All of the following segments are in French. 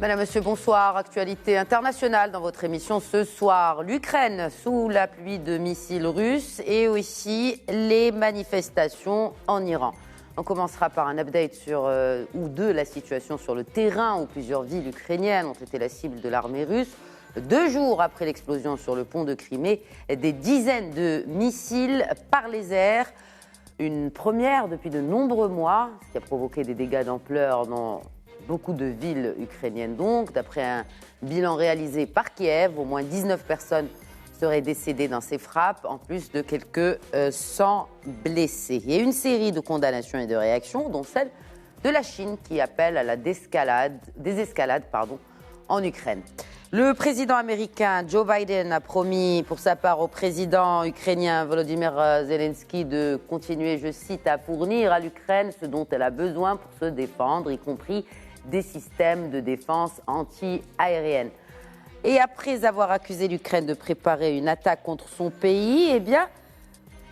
Madame, Monsieur, bonsoir. Actualité internationale dans votre émission ce soir. L'Ukraine sous la pluie de missiles russes et aussi les manifestations en Iran. On commencera par un update sur la situation sur le terrain où plusieurs villes ukrainiennes ont été la cible de l'armée russe. 2 jours après l'explosion sur le pont de Crimée, des dizaines de missiles par les airs. Une première depuis de nombreux mois, ce qui a provoqué des dégâts d'ampleur dans beaucoup de villes ukrainiennes. Donc, d'après un bilan réalisé par Kiev, au moins 19 personnes seraient décédées dans ces frappes, en plus de quelques 100 blessés. Il y a une série de condamnations et de réactions, dont celle de la Chine qui appelle à la désescalade en Ukraine. Le président américain Joe Biden a promis pour sa part au président ukrainien Volodymyr Zelensky de continuer, je cite, à fournir à l'Ukraine ce dont elle a besoin pour se défendre, y compris des systèmes de défense anti-aérienne. Et après avoir accusé l'Ukraine de préparer une attaque contre son pays, eh bien,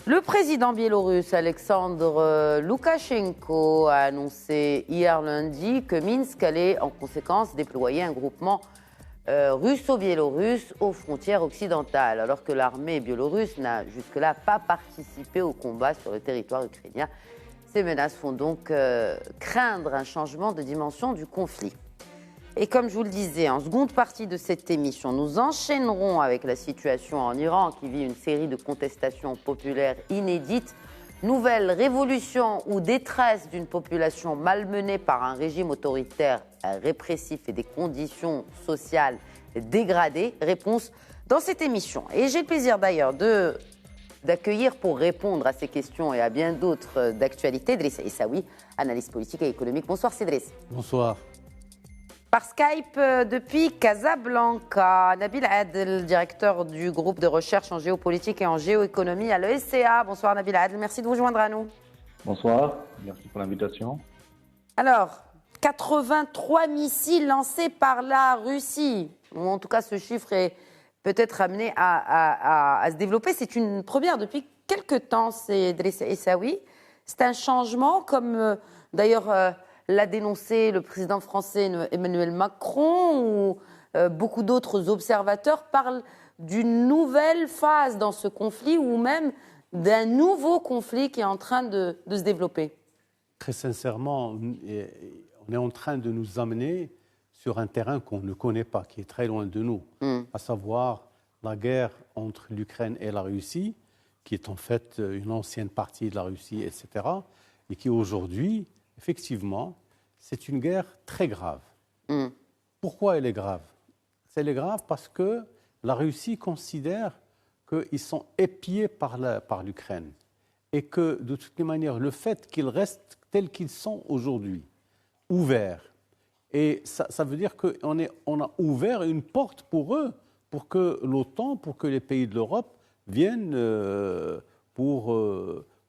le président biélorusse Alexandre Loukachenko a annoncé hier lundi que Minsk allait en conséquence déployer un groupement russo-biélorusse aux frontières occidentales, alors que l'armée biélorusse n'a jusque-là pas participé au combat sur le territoire ukrainien. Ces menaces font donc craindre un changement de dimension du conflit. Et comme je vous le disais, en seconde partie de cette émission, nous enchaînerons avec la situation en Iran qui vit une série de contestations populaires inédites. Nouvelle révolution ou détresse d'une population malmenée par un régime autoritaire répressif et des conditions sociales dégradées. Réponse dans cette émission. Et j'ai le plaisir d'ailleurs d'accueillir pour répondre à ces questions et à bien d'autres d'actualité Driss Essaoui, analyste politique et économique. Bonsoir Cédric. Bonsoir. Par Skype depuis Casablanca, Nabil Adel, directeur du groupe de recherche en géopolitique et en géoéconomie à l'ESCA. Bonsoir Nabil Adel, merci de vous joindre à nous. Bonsoir, merci pour l'invitation. Alors, 83 missiles lancés par la Russie. En tout cas, ce chiffre est peut-être amené à se développer. C'est une première depuis quelques temps, c'est Driss Essaoui. C'est un changement, comme d'ailleurs l'a dénoncé le président français Emmanuel Macron, ou beaucoup d'autres observateurs parlent d'une nouvelle phase dans ce conflit, ou même d'un nouveau conflit qui est en train de se développer. Très sincèrement, on est en train de nous amener sur un terrain qu'on ne connaît pas, qui est très loin de nous, à savoir la guerre entre l'Ukraine et la Russie, qui est en fait une ancienne partie de la Russie, etc., et qui aujourd'hui, effectivement, c'est une guerre très grave. Pourquoi elle est grave? Elle est grave parce que la Russie considère qu'ils sont épiés par l'Ukraine et que, de toutes les manières, le fait qu'ils restent tels qu'ils sont aujourd'hui, ouverts, et ça veut dire qu'on a ouvert une porte pour eux, pour que l'OTAN, pour que les pays de l'Europe viennent pour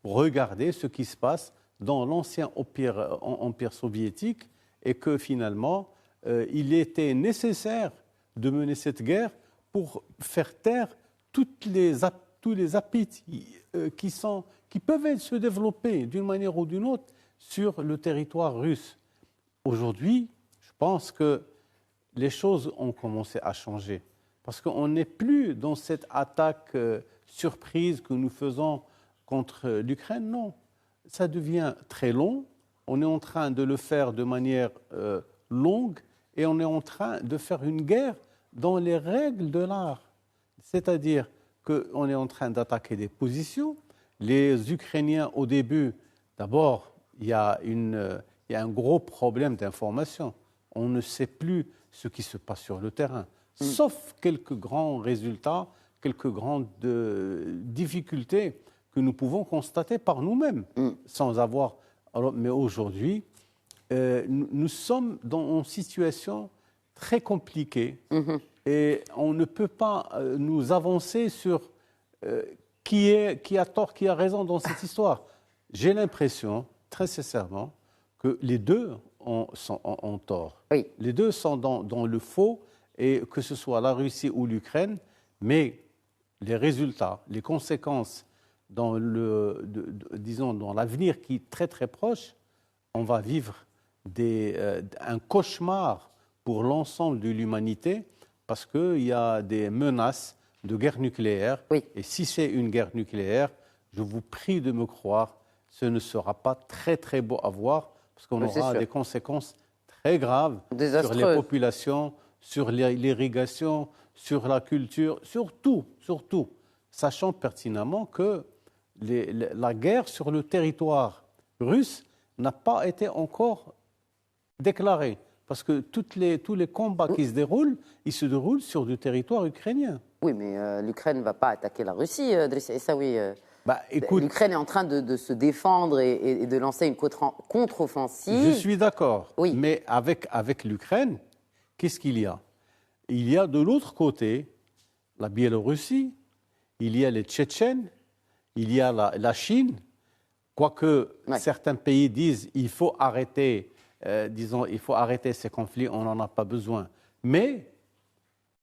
regarder ce qui se passe dans l'ancien empire soviétique, et que finalement, il était nécessaire de mener cette guerre pour faire taire tous les appétits qui peuvent se développer d'une manière ou d'une autre sur le territoire russe. Aujourd'hui, je pense que les choses ont commencé à changer, parce qu'on n'est plus dans cette attaque surprise que nous faisons contre l'Ukraine, non. Ça devient très long, on est en train de le faire de manière longue, et on est en train de faire une guerre dans les règles de l'art. C'est-à-dire qu'on est en train d'attaquer des positions. Les Ukrainiens, au début, d'abord, il y a un gros problème d'information. On ne sait plus ce qui se passe sur le terrain, sauf quelques grands résultats, quelques grandes difficultés que nous pouvons constater par nous-mêmes, sans avoir... Alors, mais aujourd'hui, nous sommes dans une situation très compliquée, et on ne peut pas nous avancer sur qui a tort, qui a raison dans cette histoire. J'ai l'impression, très sincèrement, que les deux ont tort. Oui. Les deux sont dans le faux, et que ce soit la Russie ou l'Ukraine, mais les résultats, les conséquences dans l'avenir qui est très très proche, on va vivre un cauchemar pour l'ensemble de l'humanité parce qu'il y a des menaces de guerre nucléaire. Oui. Et si c'est une guerre nucléaire, je vous prie de me croire, ce ne sera pas très très beau à voir parce qu'on aura des conséquences très graves sur les populations, sur l'irrigation, sur la culture, sur tout, sachant pertinemment que la guerre sur le territoire russe n'a pas été encore déclarée. Parce que tous les combats qui se déroulent, ils se déroulent sur du territoire ukrainien. Oui, mais l'Ukraine ne va pas attaquer la Russie, Driss Essaoui. L'Ukraine est en train de se défendre et de lancer une contre-offensive. Je suis d'accord. Oui. Mais avec l'Ukraine, qu'est-ce qu'il y a? Il y a de l'autre côté la Biélorussie, il y a les Tchétchènes, il y a la Chine. Quoique certains pays disent qu'il faut arrêter, il faut arrêter ces conflits, on n'en a pas besoin. Mais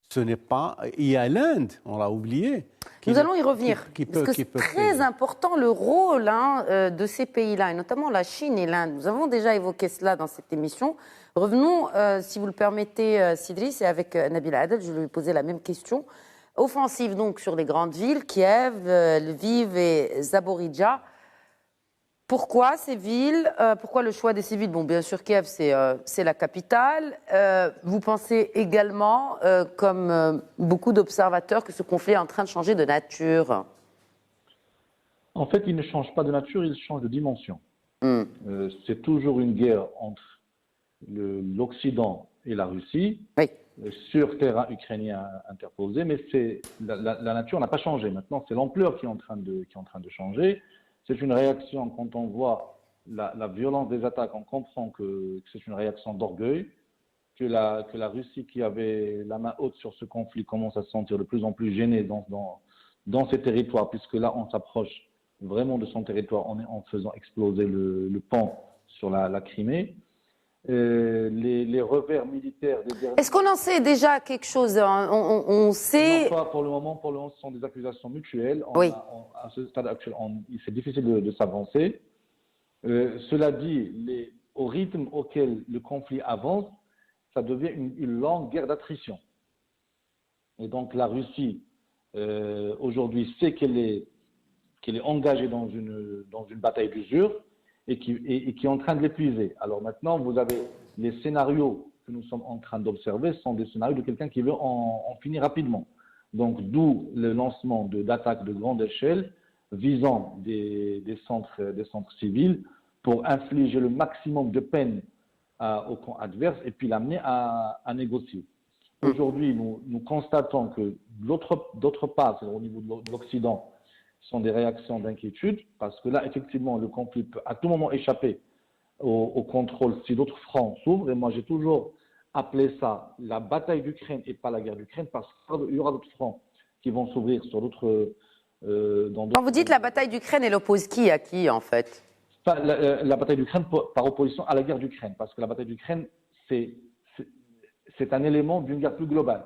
ce n'est pas. Il y a l'Inde, on l'a oublié. Nous allons y revenir, parce que c'est très important le rôle de ces pays-là, et notamment la Chine et l'Inde. Nous avons déjà évoqué cela dans cette émission. Revenons, si vous le permettez, Sidris, et avec Nabil Adel, je vais lui poser la même question. Offensive donc sur les grandes villes, Kiev, Lviv et Zaporijia. Pourquoi ces villes? Pourquoi le choix de ces villes? Bon, bien sûr, Kiev, c'est la capitale. Vous pensez également, comme beaucoup d'observateurs, que ce conflit est en train de changer de nature? En fait, il ne change pas de nature, il change de dimension. C'est toujours une guerre entre l'Occident et la Russie, sur terrain ukrainien interposé, mais la nature n'a pas changé. Maintenant, c'est l'ampleur qui est en train de changer. C'est une réaction, quand on voit la violence des attaques, on comprend que c'est une réaction d'orgueil, que la Russie, qui avait la main haute sur ce conflit, commence à se sentir de plus en plus gênée dans ses territoires, puisque là, on s'approche vraiment de son territoire en faisant exploser le pont sur la Crimée. Les revers militaires des derniers... Est-ce qu'on en sait déjà quelque chose? On sait... Non, pas pour le moment, ce sont des accusations mutuelles. À ce stade actuel, c'est difficile de s'avancer. Cela dit, au rythme auquel le conflit avance, ça devient une longue guerre d'attrition. Et donc la Russie, aujourd'hui, sait qu'elle est engagée dans une bataille d'usure, et qui est en train de l'épuiser. Alors maintenant, vous avez les scénarios que nous sommes en train d'observer sont des scénarios de quelqu'un qui veut en finir rapidement. Donc, d'où le lancement d'attaques de grande échelle visant des centres civils pour infliger le maximum de peine au camp adverse et puis l'amener à négocier. Aujourd'hui, nous constatons que d'autre part, c'est au niveau de l'Occident, sont des réactions d'inquiétude, parce que là, effectivement, le conflit peut à tout moment échapper au contrôle si d'autres fronts s'ouvrent. Et moi, j'ai toujours appelé ça la bataille d'Ukraine et pas la guerre d'Ukraine, parce qu'il y aura d'autres fronts qui vont s'ouvrir sur d'autres... Quand vous dites la bataille d'Ukraine, elle oppose qui à qui, en fait? La bataille d'Ukraine par opposition à la guerre d'Ukraine, parce que la bataille d'Ukraine, c'est un élément d'une guerre plus globale.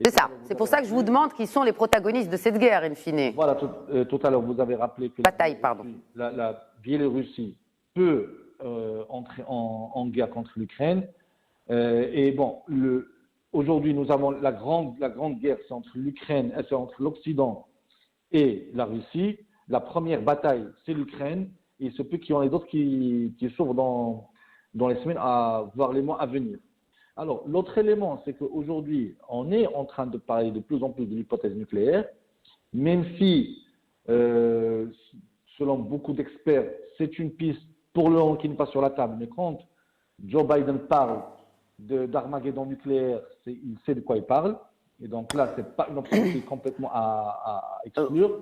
C'est ça. C'est pour ça que je vous demande qui sont les protagonistes de cette guerre, in fine. Voilà, tout à l'heure, vous avez rappelé que la Biélorussie peut entrer en guerre contre l'Ukraine. Et bon, aujourd'hui, nous avons la grande guerre, c'est entre c'est entre l'Occident et la Russie. La première bataille, c'est l'Ukraine. Et il se peut qu'il y en ait d'autres qui s'ouvrent dans les semaines, voire les mois à venir. Alors, l'autre élément, c'est qu'aujourd'hui, on est en train de parler de plus en plus de l'hypothèse nucléaire, même si, selon beaucoup d'experts, c'est une piste pour le moment qui n'est pas sur la table. Mais quand Joe Biden parle d'Armageddon nucléaire, il sait de quoi il parle. Et donc là, ce n'est pas une option qui est complètement à exclure.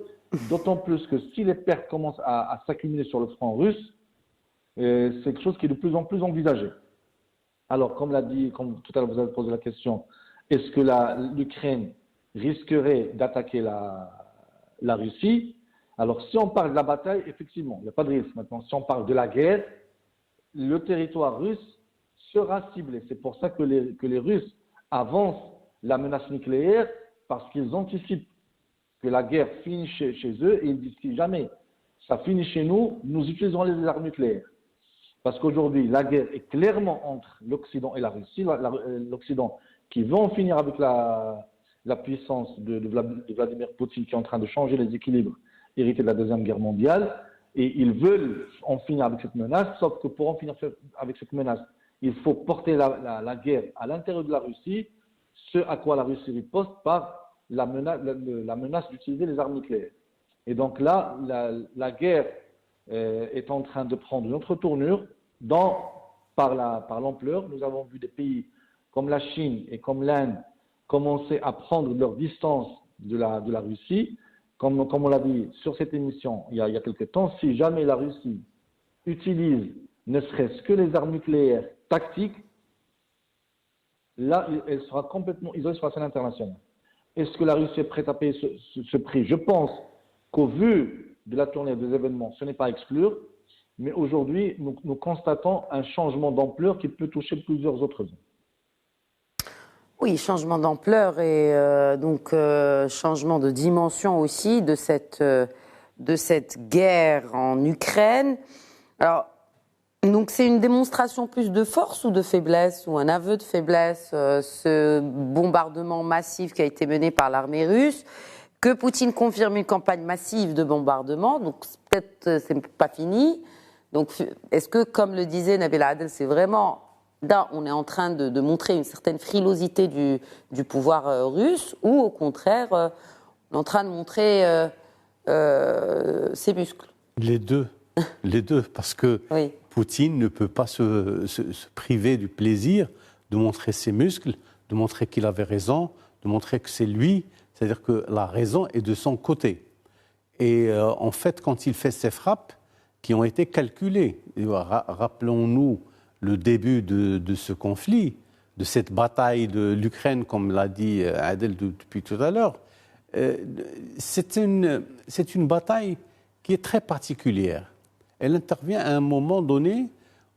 D'autant plus que si les pertes commencent à s'accumuler sur le front russe, c'est quelque chose qui est de plus en plus envisagé. Alors, comme tout à l'heure vous avez posé la question, est-ce que l'Ukraine risquerait d'attaquer la Russie? Alors, si on parle de la bataille, effectivement, il n'y a pas de risque. Maintenant, si on parle de la guerre, le territoire russe sera ciblé. C'est pour ça que les Russes avancent la menace nucléaire, parce qu'ils anticipent que la guerre finit chez eux, et ils disent que si jamais ça finit chez nous, nous utiliserons les armes nucléaires. Parce qu'aujourd'hui, la guerre est clairement entre l'Occident et la Russie. L'Occident qui veut en finir avec la puissance de Vladimir Poutine, qui est en train de changer les équilibres hérités de la Deuxième Guerre mondiale. Et ils veulent en finir avec cette menace, sauf que pour en finir avec cette menace, il faut porter la guerre à l'intérieur de la Russie, ce à quoi la Russie riposte par la menace d'utiliser les armes nucléaires. Et donc là, la guerre est en train de prendre une autre tournure par l'ampleur. Nous avons vu des pays comme la Chine et comme l'Inde commencer à prendre leur distance de la Russie. Comme on l'a dit sur cette émission il y a quelques temps, si jamais la Russie utilise ne serait-ce que les armes nucléaires tactiques, là, elle sera complètement isolée sur la scène internationale. Est-ce que la Russie est prête à payer ce prix? Je pense qu'au vu de la tournée des événements, ce n'est pas à exclure, mais aujourd'hui, nous constatons un changement d'ampleur qui peut toucher plusieurs autres zones. Oui, changement d'ampleur et changement de dimension aussi de cette guerre en Ukraine. Alors, donc c'est une démonstration plus de force ou de faiblesse, ou un aveu de faiblesse, ce bombardement massif qui a été mené par l'armée russe, que Poutine confirme une campagne massive de bombardement, donc peut-être c'est pas fini. Donc est-ce que, comme le disait Nabil Adel, c'est vraiment... Là, on est en train de montrer une certaine frilosité du pouvoir russe, ou au contraire, on est en train de montrer ses muscles? Les deux. Les deux, parce que oui. Poutine ne peut pas se priver du plaisir de montrer ses muscles, de montrer qu'il avait raison, de montrer que c'est lui, c'est-à-dire que la raison est de son côté. Et en fait, quand il fait ces frappes qui ont été calculées, rappelons-nous le début de ce conflit, de cette bataille de l'Ukraine, comme l'a dit Adel depuis tout à l'heure, c'est une bataille qui est très particulière. Elle intervient à un moment donné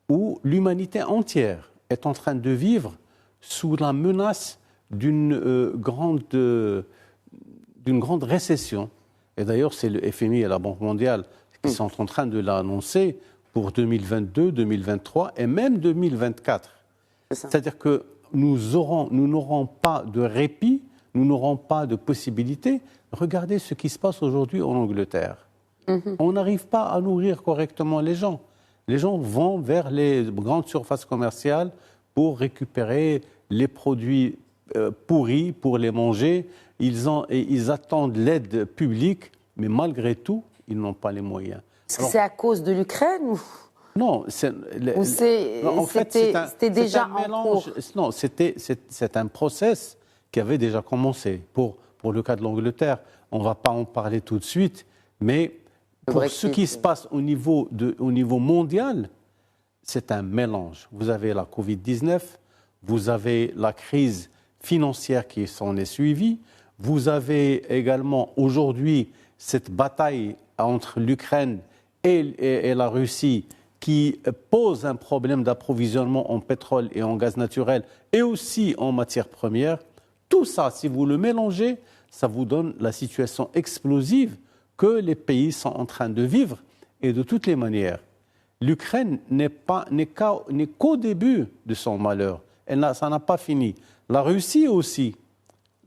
où l'humanité entière est en train de vivre sous la menace d'une grande récession. Et d'ailleurs, c'est le FMI et la Banque mondiale qui sont en train de l'annoncer pour 2022, 2023 et même 2024. C'est-à-dire que nous n'aurons pas de répit, nous n'aurons pas de possibilité. Regardez ce qui se passe aujourd'hui en Angleterre. On n'arrive pas à nourrir correctement les gens. Les gens vont vers les grandes surfaces commerciales pour récupérer les produits pourris, pour les manger. Ils attendent l'aide publique, mais malgré tout, ils n'ont pas les moyens. Est-ce que c'est à cause de l'Ukraine ou... Non, c'était déjà en cours? Non, c'est un process qui avait déjà commencé. Pour le cas de l'Angleterre, on ne va pas en parler tout de suite, mais pour ce qui se passe au niveau mondial, c'est un mélange. Vous avez la Covid-19, vous avez la crise financière qui s'en est suivie, vous avez également aujourd'hui cette bataille entre l'Ukraine et la Russie qui pose un problème d'approvisionnement en pétrole et en gaz naturel et aussi en matières premières. Tout ça, si vous le mélangez, ça vous donne la situation explosive que les pays sont en train de vivre. Et de toutes les manières, l'Ukraine n'est qu'au début de son malheur. Ça n'a pas fini. La Russie aussi,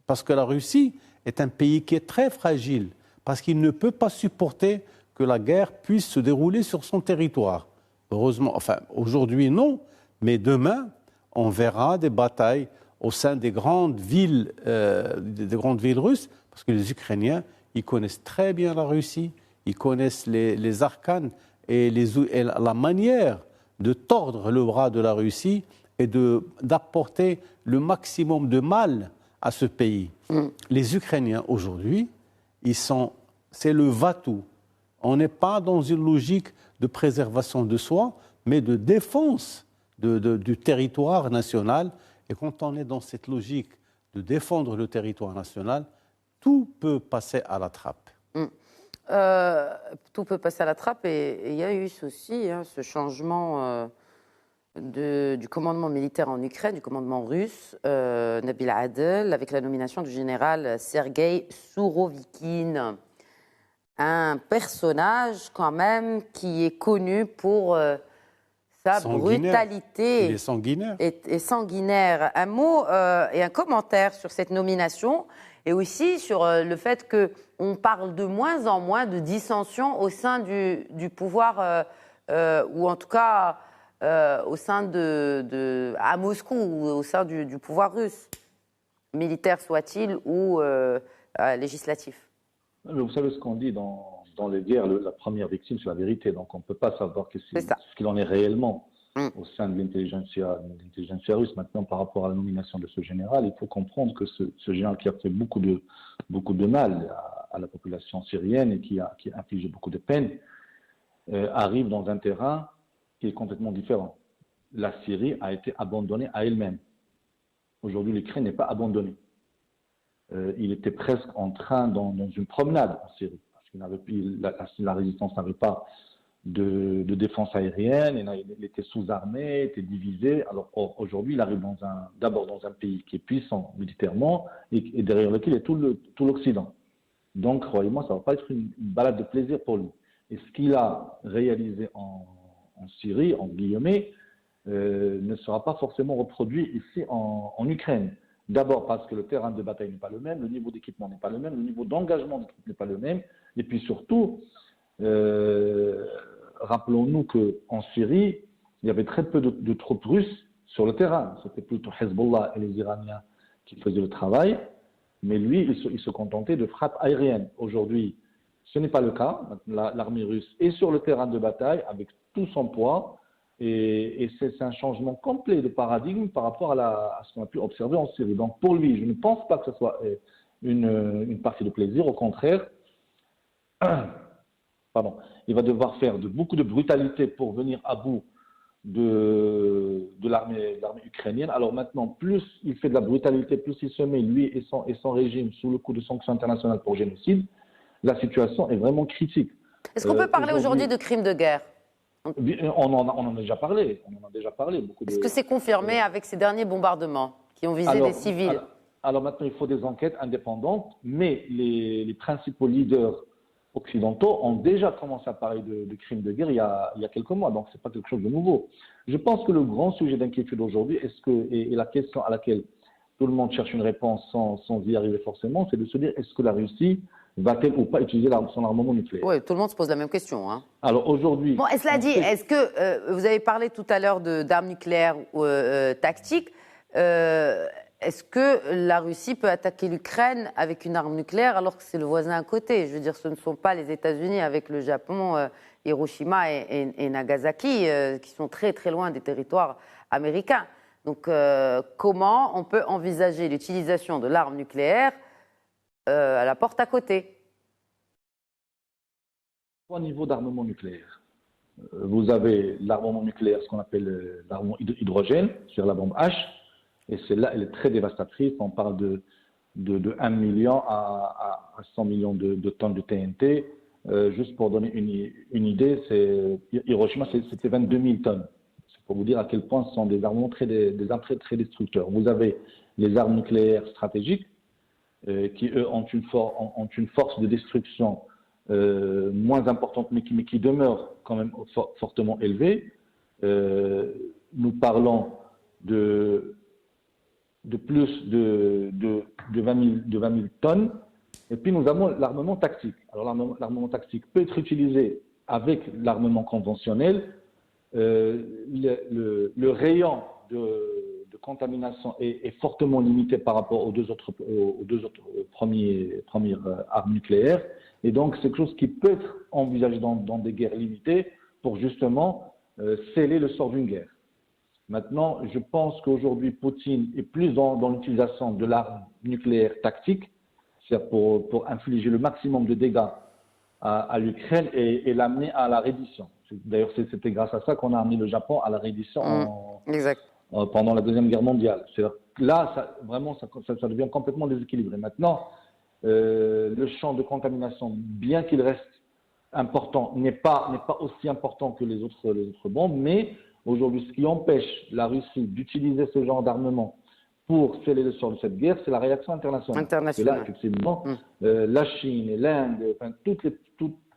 parce que la Russie est un pays qui est très fragile, parce qu'il ne peut pas supporter que la guerre puisse se dérouler sur son territoire. Heureusement, enfin, aujourd'hui non, mais demain, on verra des batailles au sein des grandes villes russes, parce que les Ukrainiens, ils connaissent très bien la Russie, ils connaissent les arcanes et la manière de tordre le bras de la Russie et d'apporter le maximum de mal à ce pays. Les Ukrainiens, aujourd'hui, c'est le va-tout. On n'est pas dans une logique de préservation de soi, mais de défense du territoire national. Et quand on est dans cette logique de défendre le territoire national, tout peut passer à la trappe. Tout peut passer à la trappe et il y a eu aussi ce changement du commandement militaire en Ukraine, du commandement russe, Nabil Adel, avec la nomination du général Sergueï Sourovikine. Un personnage quand même qui est connu pour sa brutalité il est sanguinaire. est sanguinaire. Un mot et un commentaire sur cette nomination et aussi sur le fait qu'on parle de moins en moins de dissensions au sein du pouvoir, ou en tout cas au sein à Moscou, ou au sein du pouvoir russe, militaire soit-il ou législatif. Vous savez ce qu'on dit dans les guerres, la première victime, c'est la vérité. Donc, on ne peut pas savoir ce qu'il en est réellement au sein de l'intelligentsia russe. Maintenant, par rapport à la nomination de ce général, il faut comprendre que ce général qui a fait beaucoup de mal à la population syrienne et qui a infligé beaucoup de peine, arrive dans un terrain qui est complètement différent. La Syrie a été abandonnée à elle-même. Aujourd'hui, l'Ukraine n'est pas abandonnée. Il était presque en train dans une promenade en Syrie. La résistance n'avait pas de défense aérienne, il était sous-armé, était divisé. Alors aujourd'hui, il arrive d'abord dans un pays qui est puissant militairement et derrière lequel est tout l'Occident. Donc, croyez-moi, ça ne va pas être une balade de plaisir pour lui. Et ce qu'il a réalisé en Syrie, en guillemets, ne sera pas forcément reproduit ici en Ukraine. D'abord parce que le terrain de bataille n'est pas le même, le niveau d'équipement n'est pas le même, le niveau d'engagement des troupes n'est pas le même. Et puis surtout, rappelons-nous qu'en Syrie, il y avait très peu de troupes russes sur le terrain. C'était plutôt Hezbollah et les Iraniens qui faisaient le travail. Mais lui, il se contentait de frappes aériennes. Aujourd'hui, ce n'est pas le cas. L'armée russe est sur le terrain de bataille avec tout son poids. Et c'est un changement complet de paradigme par rapport à ce qu'on a pu observer en Syrie. Donc pour lui, je ne pense pas que ce soit une partie de plaisir. Au contraire, il va devoir faire beaucoup de brutalité pour venir à bout de l'armée ukrainienne. Alors maintenant, plus il fait de la brutalité, plus il se met, lui et son régime, sous le coup de sanctions internationales pour génocide, la situation est vraiment critique. Est-ce qu'on peut parler aujourd'hui de crimes de guerre ? On en a déjà parlé. Est-ce que c'est confirmé avec ces derniers bombardements qui ont visé des civils ? Alors maintenant, il faut des enquêtes indépendantes, mais les principaux leaders occidentaux ont déjà commencé à parler de crimes de guerre il y a quelques mois, donc ce n'est pas quelque chose de nouveau. Je pense que le grand sujet d'inquiétude aujourd'hui, et la question à laquelle tout le monde cherche une réponse sans y arriver forcément, c'est de se dire, est-ce que la Russie va-t-elle ou pas utiliser son armement nucléaire ? Oui, tout le monde se pose la même question. Hein. Alors aujourd'hui... Bon, et cela dit, est-ce que, vous avez parlé tout à l'heure d'armes nucléaires tactiques, est-ce que la Russie peut attaquer l'Ukraine avec une arme nucléaire alors que c'est le voisin à côté ? Je veux dire, ce ne sont pas les États-Unis avec le Japon, Hiroshima et Nagasaki, qui sont très très loin des territoires américains. Donc, comment on peut envisager l'utilisation de l'arme nucléaire à la porte à côté? Au niveau d'armement nucléaire, vous avez l'armement nucléaire, ce qu'on appelle l'armement hydrogène, sur la bombe H, et celle-là, elle est très dévastatrice. On parle de 1 million à 100 millions de tonnes de TNT. Juste pour donner une idée, Hiroshima, c'était 22 000 tonnes. C'est pour vous dire à quel point ce sont des armements très destructeurs. Vous avez les armes nucléaires stratégiques, qui, eux, ont une force de destruction moins importante, mais qui demeure quand même fortement élevée. Nous parlons de plus de 20 000 tonnes. Et puis nous avons l'armement tactique. Alors l'armement tactique peut être utilisé avec l'armement conventionnel. Le rayon de contamination est fortement limité par rapport aux deux autres premières armes nucléaires. Et donc, c'est quelque chose qui peut être envisagé dans des guerres limitées pour justement sceller le sort d'une guerre. Maintenant, je pense qu'aujourd'hui, Poutine est plus dans l'utilisation de l'arme nucléaire tactique, c'est-à-dire pour infliger le maximum de dégâts à l'Ukraine et l'amener à la reddition. D'ailleurs, c'était grâce à ça qu'on a amené le Japon à la reddition pendant la Deuxième Guerre mondiale. Là, ça devient complètement déséquilibré. Maintenant, le champ de contamination, bien qu'il reste important, n'est pas aussi important que les autres bombes, mais aujourd'hui, ce qui empêche la Russie d'utiliser ce genre d'armement pour sceller le sort de cette guerre, c'est la réaction internationale. Là, effectivement, la Chine et l'Inde,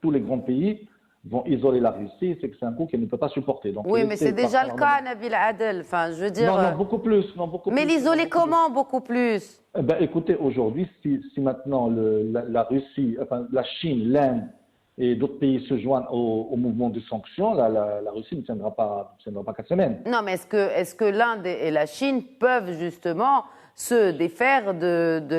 tous les grands pays vont isoler la Russie, c'est que c'est un coup qu'elle ne peut pas supporter. Donc, oui, mais c'est déjà le cas, Nabil Adel. Enfin, je veux dire. Non, beaucoup plus. Non, beaucoup mais plus, l'isoler comment, beaucoup plus? Écoutez, aujourd'hui, si maintenant la Russie, enfin la Chine, l'Inde et d'autres pays se joignent au mouvement de sanctions, la Russie ne tiendra pas 4 semaines. Non, mais est-ce que l'Inde et la Chine peuvent justement se défaire de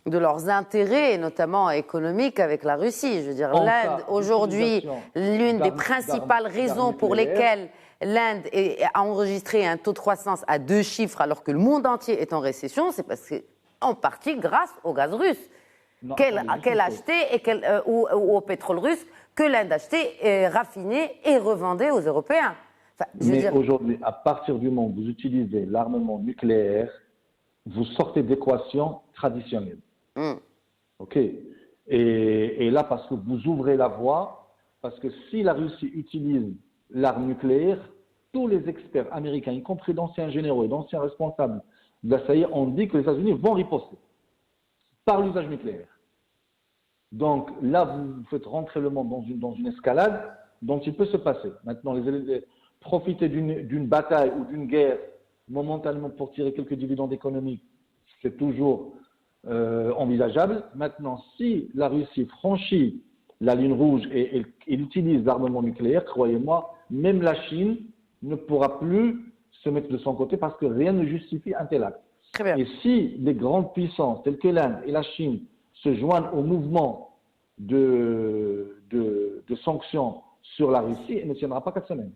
leurs intérêts, notamment économiques, avec la Russie? Je veux dire, l'Inde, aujourd'hui, l'une des principales raisons pour lesquelles l'Inde a enregistré un taux de croissance à 2 chiffres alors que le monde entier est en récession, c'est parce que, en partie grâce au gaz russe qu'elle achetait ou au pétrole russe que l'Inde achetait, raffinait et revendait aux Européens. Enfin, mais aujourd'hui, à partir du moment où vous utilisez l'armement nucléaire, vous sortez d'équations traditionnelles. OK. Et là, parce que vous ouvrez la voie, parce que si la Russie utilise l'arme nucléaire, tous les experts américains, y compris d'anciens généraux et d'anciens responsables de la CIA, ont dit que les États-Unis vont riposter par l'usage nucléaire. Donc là, vous faites rentrer le monde dans une escalade dont il peut se passer. Maintenant, profiter d'une bataille ou d'une guerre momentanément pour tirer quelques dividendes économiques, c'est toujours envisageable. Maintenant, si la Russie franchit la ligne rouge et utilise l'armement nucléaire, croyez-moi, même la Chine ne pourra plus se mettre de son côté parce que rien ne justifie un tel acte. Très bien. Et si les grandes puissances telles que l'Inde et la Chine se joignent au mouvement de sanctions sur la Russie, elle ne tiendra pas 4 semaines.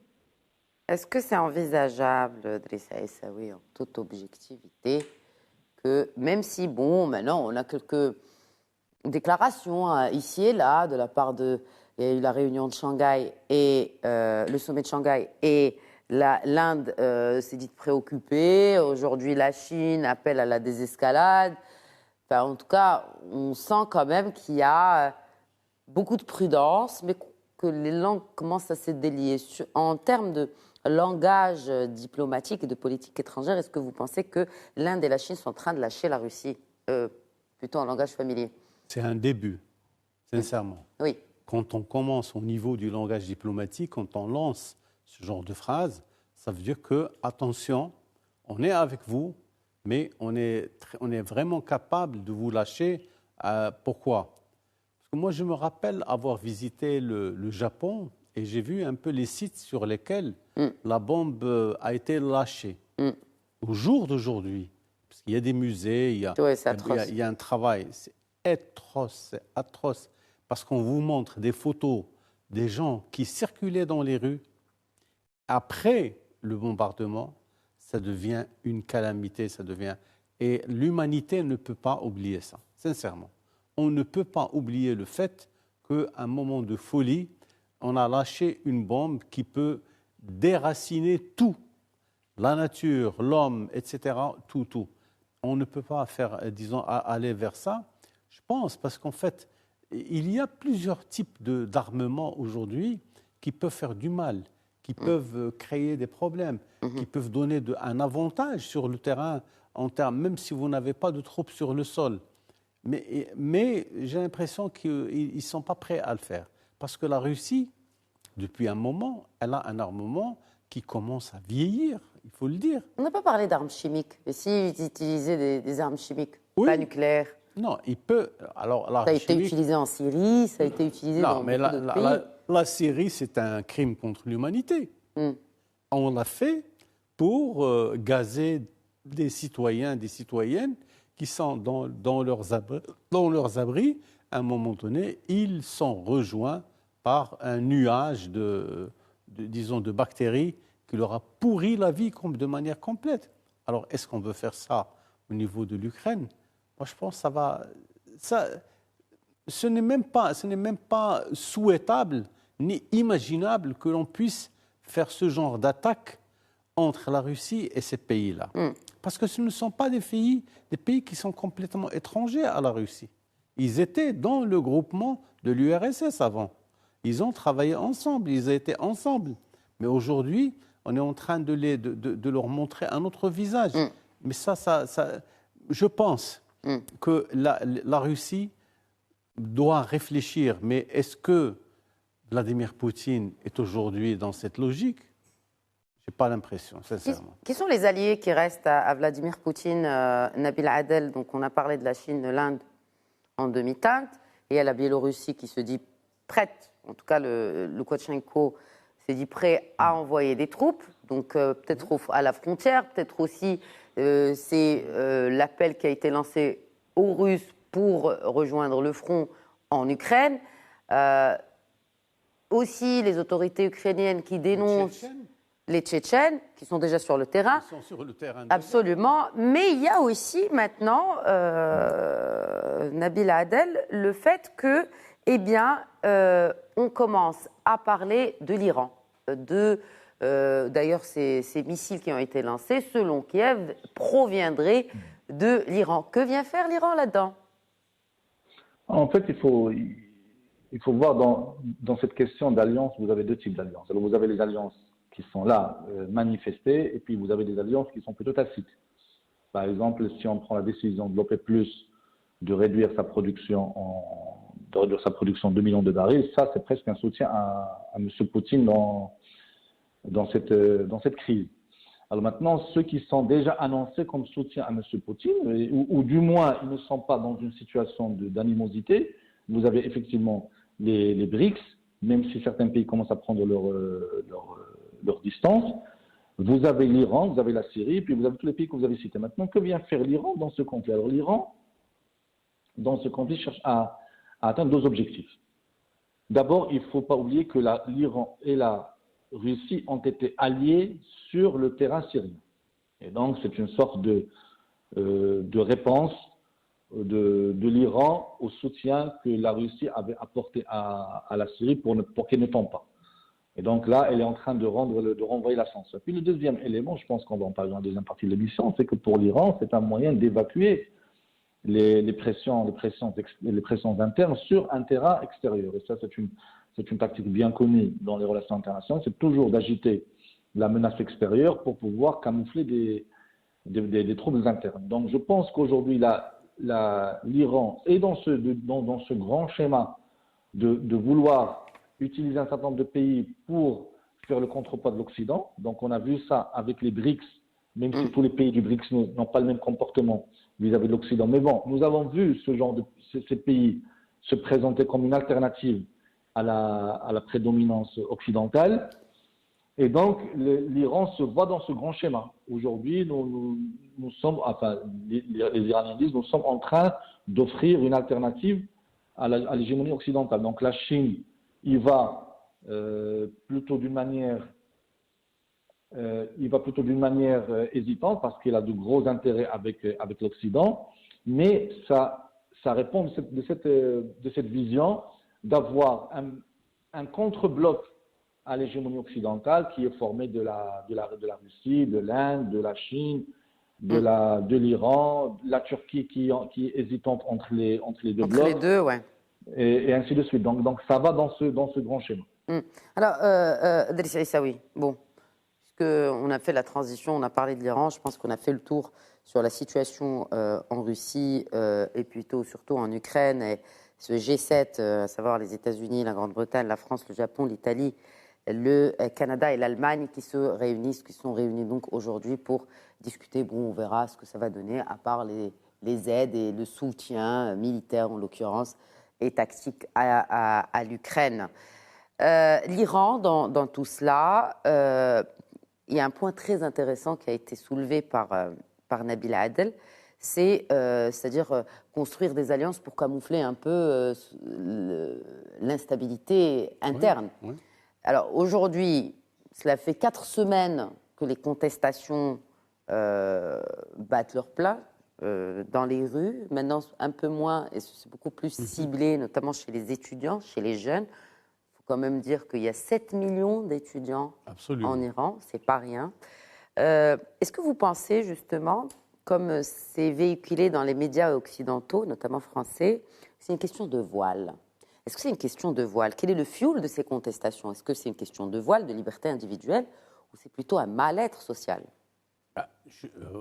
Est-ce que c'est envisageable, Drissa Essaoui, en toute objectivité, que même si, bon, maintenant on a quelques déclarations ici et là de la part de... Il y a eu la réunion de Shanghai et le sommet de Shanghai et l'Inde s'est dite préoccupée. Aujourd'hui, la Chine appelle à la désescalade. Enfin, en tout cas, on sent quand même qu'il y a beaucoup de prudence, mais que les langues commencent à se délier. En termes de langage diplomatique et de politique étrangère, est-ce que vous pensez que l'Inde et la Chine sont en train de lâcher la Russie, plutôt en langage familier? C'est un début, sincèrement. Oui. Quand on commence au niveau du langage diplomatique, quand on lance ce genre de phrase, ça veut dire que, attention, on est avec vous, mais on est vraiment capable de vous lâcher. Pourquoi? Parce que moi, je me rappelle avoir visité le Japon et j'ai vu un peu les sites sur lesquels la bombe a été lâchée. Au jour d'aujourd'hui, parce qu'il y a des musées, il y a un travail. C'est atroce, c'est atroce. Parce qu'on vous montre des photos des gens qui circulaient dans les rues. Après le bombardement, ça devient une calamité, Et l'humanité ne peut pas oublier ça, sincèrement. On ne peut pas oublier le fait qu'à un moment de folie, on a lâché une bombe qui peut déraciner tout. La nature, l'homme, etc., tout. On ne peut pas aller vers ça, je pense, parce qu'en fait, il y a plusieurs types d'armements aujourd'hui qui peuvent faire du mal, qui peuvent créer des problèmes, qui peuvent donner un avantage sur le terrain, même si vous n'avez pas de troupes sur le sol. Mais j'ai l'impression qu'ils ne sont pas prêts à le faire. Parce que la Russie, depuis un moment, elle a un armement qui commence à vieillir, il faut le dire. On n'a pas parlé d'armes chimiques. Et s'ils utilisaient des armes chimiques, pas nucléaires? Non, il peut. Alors, ça a été utilisé en Syrie, ça a été utilisé dans beaucoup d'autres pays. La Syrie, c'est un crime contre l'humanité. On l'a fait pour gazer des citoyens, des citoyennes qui sont dans leurs abris. À un moment donné, ils sont rejoints par un nuage de bactéries qui leur a pourri la vie de manière complète. Alors, est-ce qu'on veut faire ça au niveau de l'Ukraine? Moi, je pense que ce n'est même pas souhaitable ni imaginable que l'on puisse faire ce genre d'attaque entre la Russie et ces pays-là. Parce que ce ne sont pas des pays qui sont complètement étrangers à la Russie. Ils étaient dans le groupement de l'URSS avant. Ils ont travaillé ensemble, ils étaient ensemble. Mais aujourd'hui, on est en train de leur montrer un autre visage. Mais je pense que la Russie doit réfléchir. Mais est-ce que Vladimir Poutine est aujourd'hui dans cette logique. Je n'ai pas l'impression, sincèrement. Qui sont les alliés qui restent à Vladimir Poutine, Nabil Adel? Donc on a parlé de la Chine, de l'Inde en demi-teinte, et il y a la Biélorussie qui se dit prête, en tout cas le Loukachenko s'est dit prêt à envoyer des troupes, donc peut-être à la frontière, peut-être aussi c'est l'appel qui a été lancé aux Russes pour rejoindre le front en Ukraine. Aussi les autorités ukrainiennes qui dénoncent les Tchétchènes, qui sont déjà sur le terrain. Ils sont sur le terrain. Absolument. Mais il y a aussi maintenant, Nabil Adel, le fait que, on commence à parler de l'Iran. D'ailleurs, ces missiles qui ont été lancés, selon Kiev, proviendraient de l'Iran. Que vient faire l'Iran là-dedans? En fait, il faut voir dans cette question d'alliance, vous avez deux types d'alliances. Alors, vous avez les alliances qui sont là, manifestées, et puis vous avez des alliances qui sont plutôt tacites. Par exemple, si on prend la décision de l'OPEP+, de réduire sa production de 2 millions de barils, ça, c'est presque un soutien à M. Poutine dans cette crise. Alors maintenant, ceux qui sont déjà annoncés comme soutien à M. Poutine, ou du moins, ils ne sont pas dans une situation d'animosité, vous avez effectivement les BRICS, même si certains pays commencent à prendre leur distance. Vous avez l'Iran, vous avez la Syrie, puis vous avez tous les pays que vous avez cités. Maintenant, que vient faire l'Iran dans ce conflit? Alors l'Iran, dans ce conflit, cherche à atteindre deux objectifs. D'abord, il ne faut pas oublier que l'Iran et la Russie ont été alliés sur le terrain syrien. Et donc, c'est une sorte de réponse de l'Iran au soutien que la Russie avait apporté à la Syrie pour qu'elle ne tombe pas. Et donc là, elle est en train de renvoyer l'ascenseur. Puis le deuxième élément, je pense qu'on va en parler dans la deuxième partie de l'émission, c'est que pour l'Iran, c'est un moyen d'évacuer les pressions internes sur un terrain extérieur. Et ça, c'est une tactique bien connue dans les relations internationales, c'est toujours d'agiter la menace extérieure pour pouvoir camoufler des troubles internes. Donc je pense qu'aujourd'hui, l'Iran est dans ce grand schéma de vouloir utiliser un certain nombre de pays pour faire le contrepoids de l'Occident. Donc on a vu ça avec les BRICS, même si tous les pays du BRICS n'ont pas le même comportement vis-à-vis de l'Occident. Mais bon, nous avons vu ces pays se présenter comme une alternative à la prédominance occidentale. Et donc, l'Iran se voit dans ce grand schéma. Aujourd'hui, nous sommes, enfin, les Iraniens disent, nous sommes en train d'offrir une alternative à l'hégémonie occidentale. Donc, la Chine y va plutôt d'une manière hésitante parce qu'il a de gros intérêts avec l'Occident, mais ça répond de cette vision d'avoir un contre-bloc à l'hégémonie occidentale qui est formé de la Russie, de l'Inde, de la Chine, de l'Iran, de la Turquie qui est hésitante entre les deux blocs. Entre les deux, ouais. Et ainsi de suite. Donc ça va dans ce grand schéma. Alors, Driss Aissaoui, bon, puisqu'on a fait la transition, on a parlé de l'Iran, je pense qu'on a fait le tour sur la situation en Russie et plutôt surtout en Ukraine et ce G7, à savoir les États-Unis, la Grande-Bretagne, la France, le Japon, l'Italie, le Canada et l'Allemagne qui sont réunis donc aujourd'hui pour discuter. Bon, on verra ce que ça va donner, à part les aides et le soutien militaire en l'occurrence et tactique à l'Ukraine. L'Iran, dans tout cela, il y a un point très intéressant qui a été soulevé par Nabil Adel, c'est-à-dire construire des alliances pour camoufler un peu l'instabilité interne. Oui, oui. Alors aujourd'hui, cela fait 4 semaines que les contestations battent leur plein dans les rues. Maintenant, un peu moins, et c'est beaucoup plus ciblé, notamment chez les étudiants, chez les jeunes. Il faut quand même dire qu'il y a 7 millions d'étudiants en Iran, c'est pas rien. Est-ce que vous pensez justement, comme c'est véhiculé dans les médias occidentaux, notamment français, c'est une question de voile? Est-ce que c'est une question de voile? Quel est le fioul de ces contestations? Est-ce que c'est une question de voile, de liberté individuelle, ou c'est plutôt un mal-être social?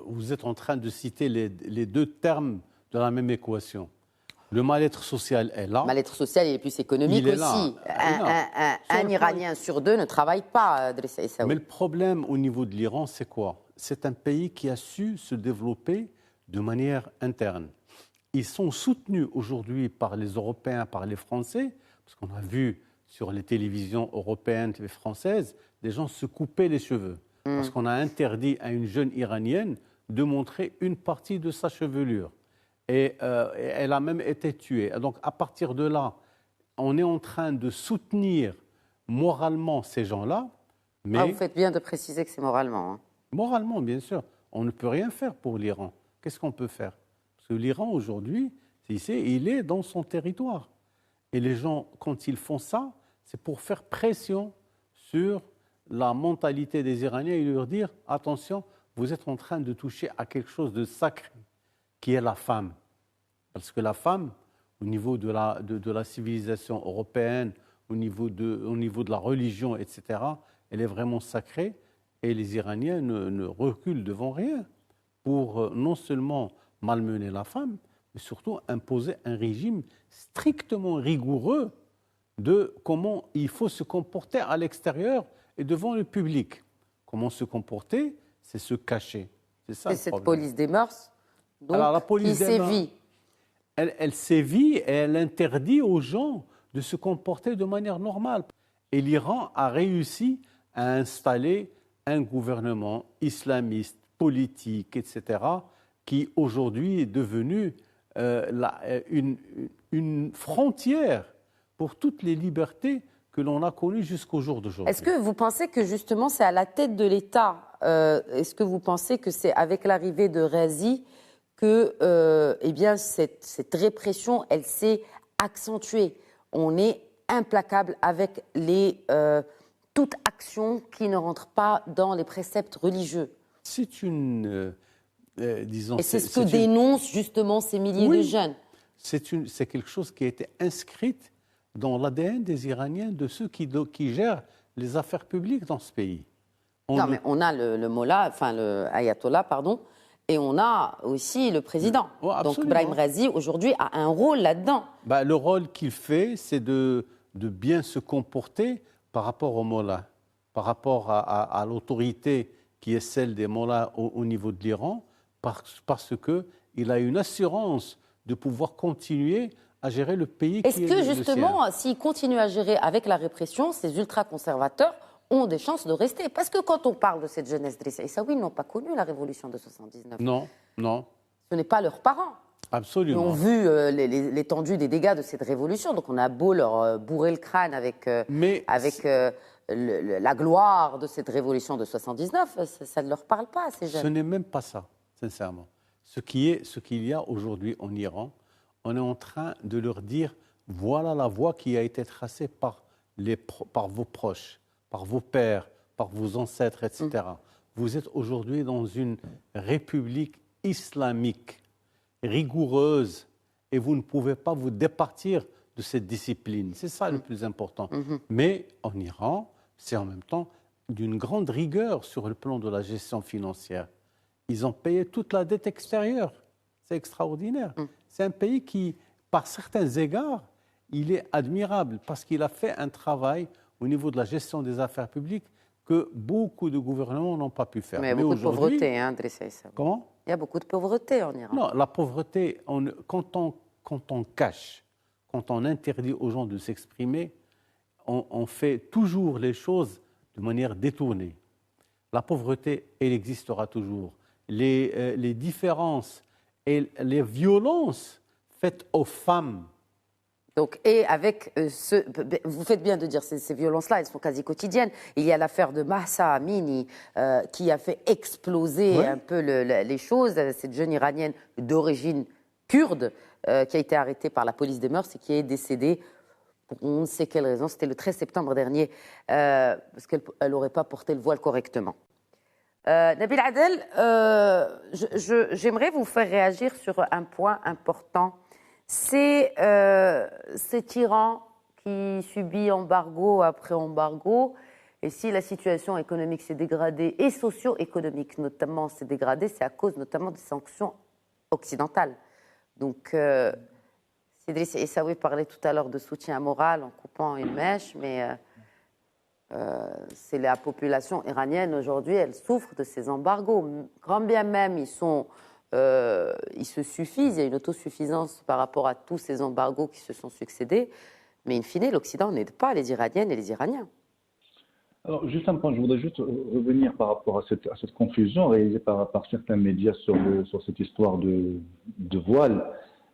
Vous êtes en train de citer les deux termes de la même équation. Le mal-être social est là. Le mal-être social, il est plus économique Il est aussi. là. Un Iranien sur deux ne travaille pas, Drissa Essaoui. Mais le problème au niveau de l'Iran, c'est quoi? C'est un pays qui a su se développer de manière interne. Ils sont soutenus aujourd'hui par les Européens, par les Français, parce qu'on a vu sur les télévisions européennes et françaises, des gens se couper les cheveux. Parce qu'on a interdit à une jeune Iranienne de montrer une partie de sa chevelure. Et elle a même été tuée. Donc à partir de là, on est en train de soutenir moralement ces gens-là. Mais vous faites bien de préciser que c'est moralement. Hein. Moralement, bien sûr. On ne peut rien faire pour l'Iran. Qu'est-ce qu'on peut faire? Parce que l'Iran, aujourd'hui, il est dans son territoire. Et les gens, quand ils font ça, c'est pour faire pression sur la mentalité des Iraniens et leur dire « Attention, vous êtes en train de toucher à quelque chose de sacré, qui est la femme. » Parce que la femme, au niveau de la civilisation européenne, au niveau de la religion, etc., elle est vraiment sacrée. Et les Iraniens ne reculent devant rien pour non seulement malmener la femme, mais surtout imposer un régime strictement rigoureux de comment il faut se comporter à l'extérieur et devant le public. Comment se comporter, c'est se cacher. C'est ça. C'est cette police des mœurs donc, alors, la police qui sévit. Elle sévit et elle interdit aux gens de se comporter de manière normale. Et l'Iran a réussi à installer un gouvernement islamiste, politique, etc., qui aujourd'hui est devenu une frontière pour toutes les libertés que l'on a connues jusqu'au jour d'aujourd'hui. Est-ce que vous pensez que justement c'est à la tête de l'État est-ce que vous pensez que c'est avec l'arrivée de Raisi que eh bien, cette répression, elle s'est accentuée? On est implacable avec toute action qui ne rentre pas dans les préceptes religieux. C'est une... disons, et c'est ce que dénoncent justement ces milliers de jeunes. C'est quelque chose qui a été inscrit dans l'ADN des Iraniens, de ceux qui gèrent les affaires publiques dans ce pays. Mais on a le Mollah, enfin le Ayatollah, pardon, et on a aussi le président. Donc Brahim Raisi, aujourd'hui, a un rôle là-dedans. Le rôle qu'il fait, c'est de bien se comporter par rapport au Mollah, par rapport à l'autorité qui est celle des Mollahs au niveau de l'Iran, parce qu'il a une assurance de pouvoir continuer à gérer le pays qui est le sien. Est-ce que justement, s'il continue à gérer avec la répression, ces ultra-conservateurs ont des chances de rester? Parce que quand on parle de cette jeunesse Drissa Essaoui, ils n'ont pas connu la révolution de 79. Non. Ce n'est pas leurs parents. Absolument. Ils ont vu l'étendue des dégâts de cette révolution. Donc on a beau leur bourrer le crâne avec la gloire de cette révolution de 79, ça ne leur parle pas à ces jeunes. Ce n'est même pas ça, sincèrement. Ce qu'il y a aujourd'hui en Iran, on est en train de leur dire, voilà la voie qui a été tracée par vos proches, par vos pères, par vos ancêtres, etc. Vous êtes aujourd'hui dans une république islamique rigoureuse et vous ne pouvez pas vous départir de cette discipline. C'est ça le plus important. Mais en Iran, c'est en même temps d'une grande rigueur sur le plan de la gestion financière. Ils ont payé toute la dette extérieure. C'est extraordinaire. C'est un pays qui, par certains égards, il est admirable parce qu'il a fait un travail au niveau de la gestion des affaires publiques que beaucoup de gouvernements n'ont pas pu faire. Mais il y a beaucoup de pauvreté, hein, Drissa Essaoui. Comment? Il y a beaucoup de pauvreté en Iran. Non, la pauvreté, quand on cache, quand on interdit aux gens de s'exprimer, on fait toujours les choses de manière détournée. La pauvreté, elle existera toujours. Les différences et les violences faites aux femmes. Donc, et avec vous faites bien de dire ces violences-là, elles sont quasi quotidiennes. Il y a l'affaire de Mahsa Amini qui a fait exploser un peu les choses. Cette jeune Iranienne d'origine kurde qui a été arrêtée par la police des mœurs et qui est décédée pour on ne sait quelle raison. C'était le 13 septembre dernier parce qu'elle n'aurait pas porté le voile correctement. Nabil Adel, j'aimerais vous faire réagir sur un point important. C'est cet Iran qui subit embargo après embargo. Et si la situation économique s'est dégradée, et socio-économique notamment s'est dégradée, c'est à cause notamment des sanctions occidentales. Donc, Idriss Essaoui parlait tout à l'heure de soutien moral en coupant une mèche, mais c'est la population iranienne aujourd'hui, elle souffre de ces embargos. Quand bien même ils se suffisent, il y a une autosuffisance par rapport à tous ces embargos qui se sont succédés, mais in fine, l'Occident n'aide pas les Iraniennes et les Iraniens. Alors, juste un point, je voudrais juste revenir par rapport à cette confusion réalisée par certains médias sur cette histoire de voile.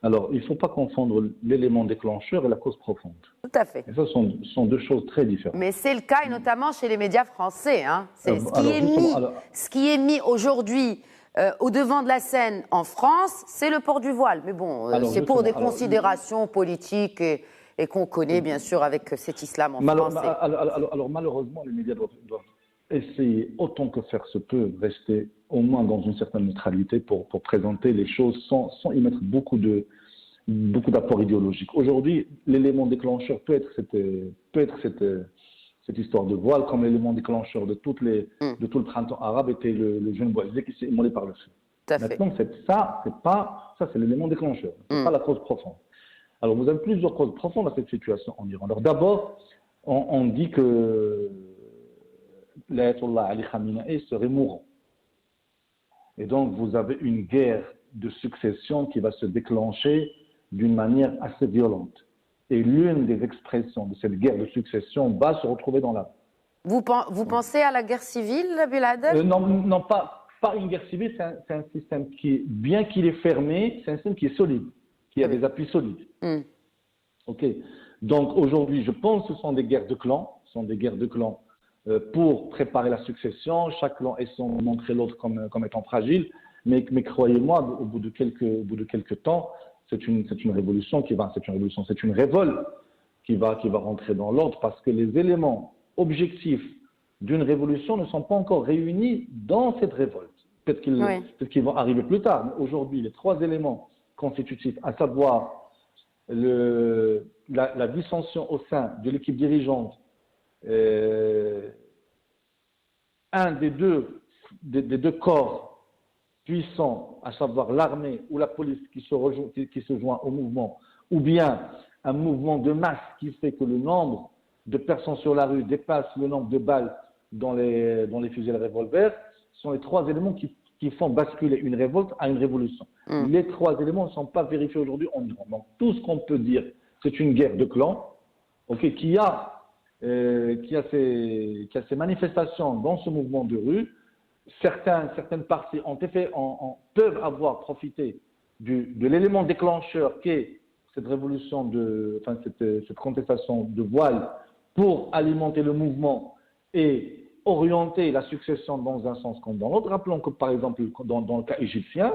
Alors, il ne faut pas confondre l'élément déclencheur et la cause profonde. Tout à fait. Et ça sont deux choses très différentes. Mais c'est le cas, et notamment chez les médias français. Hein. Ce qui est mis aujourd'hui au devant de la scène en France, c'est le port du voile. Mais bon, c'est pour des considérations politiques et qu'on connaît bien sûr avec cet islam en France. Alors malheureusement, les médias doivent essayer autant que faire se peut rester au moins dans une certaine neutralité pour présenter les choses sans y mettre beaucoup d'apports idéologiques. Aujourd'hui, l'élément déclencheur peut être cette histoire de voile, comme l'élément déclencheur de tout le printemps arabe était le jeune voilier qui s'est immolé par le feu. Maintenant, c'est l'élément déclencheur, c'est pas la cause profonde. Alors, vous avez plusieurs causes profondes à cette situation en Iran. Alors, d'abord, on dit que l'ayatollah Ali Khamenei serait mourant. Et donc, vous avez une guerre de succession qui va se déclencher d'une manière assez violente. Et l'une des expressions de cette guerre de succession va se retrouver dans la... Vous pensez à la guerre civile, Biladel ? Non, pas une guerre civile, c'est un système qui, bien qu'il est fermé, c'est un système qui est solide, qui a des appuis solides. Ok. Donc aujourd'hui, je pense que ce sont des guerres de clans, pour préparer la succession. Chaque clan essaie de montrer l'autre comme étant fragile, mais croyez-moi, au bout de quelques temps, c'est une révolution c'est une révolte qui va rentrer dans l'ordre, parce que les éléments objectifs d'une révolution ne sont pas encore réunis dans cette révolte. Peut-être qu'ils vont arriver plus tard, mais aujourd'hui, les trois éléments constitutifs, à savoir la dissension au sein de l'équipe dirigeante, un des deux corps puissants, à savoir l'armée ou la police qui se joint au mouvement, ou bien un mouvement de masse qui fait que le nombre de personnes sur la rue dépasse le nombre de balles dans les fusils à revolver, sont les trois éléments qui font basculer une révolte à une révolution. Les trois éléments ne sont pas vérifiés aujourd'hui en Iran. Donc tout ce qu'on peut dire, c'est une guerre de clans, qui a ces manifestations dans ce mouvement de rue. Certaines parties peuvent avoir profité de l'élément déclencheur qu'est cette révolution, cette contestation de voile, pour alimenter le mouvement et orienter la succession dans un sens comme dans l'autre. Rappelons que, par exemple, dans le cas égyptien,